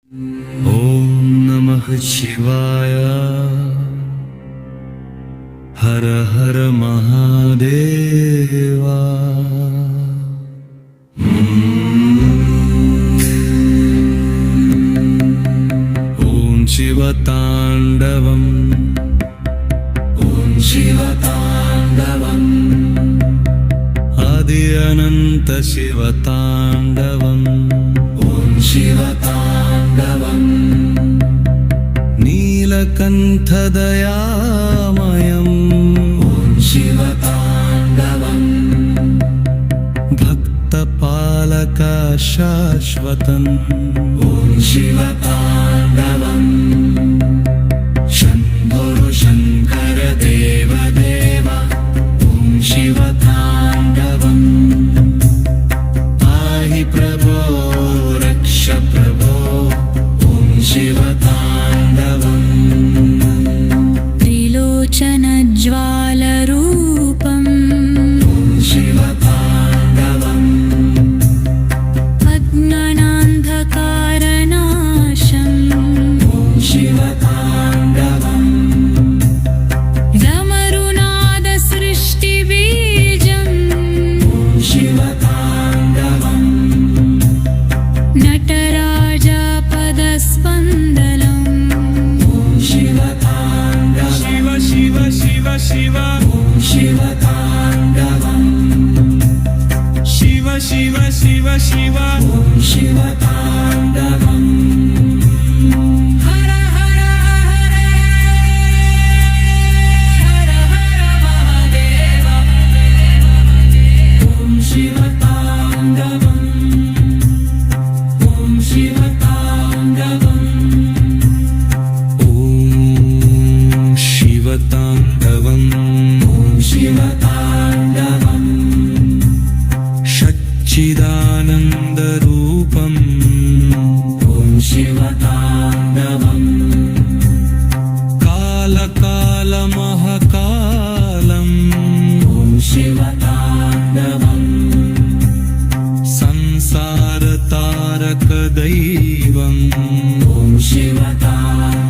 ॐ नमः शिवाय। हर हर महादेवा। ॐ शिवताण्डवम्। ॐ शिवताण्डवम्। आदि अनन्त शिवताण्डवम्। ॐ शिवताण्डवम्। नीलकण्ठदयामयम्। ॐ शिवताण्डवम्। भक्तपालक शाश्वतम्। ॐ शिवताण्डवम्। शम्भो शङ्कर देवदेव। ॐ शिवताण्डवम्। पाहि प्रभो रक्ष प्रभो। ॐ शिवताण्डवम्। त्रिलोचनज्वालरूपम्। ॐ शिवताण्डवम्। अज्ञानान्धकारनाशम्। ॐ शिवताण्डवम्। डमरुनादसृष्टिबीजम्। ॐ शिवताण्डवम्। नटराजपदस्पन्दनम्। ॐ शिवताण्डवम्। शिव शिव शिव शिव ॐ शिवताण्डवम्। शिव शिव शिव शिव ॐ शिवताण्डवम्। हर हर हर हर महादेव। ॐ शिवताण्डवम्। ॐ शिवताण्डवम्। ॐ शिवताण्डवम्। ॐ शिवताण्डवम्। सच्चिदानन्दरूपम्। ॐ शिवताण्डवम्। कालकालमहाकालम्। ॐ शिवताण्डवम्। संसारतारकदैवम्। ॐ शिवताण्डवम्।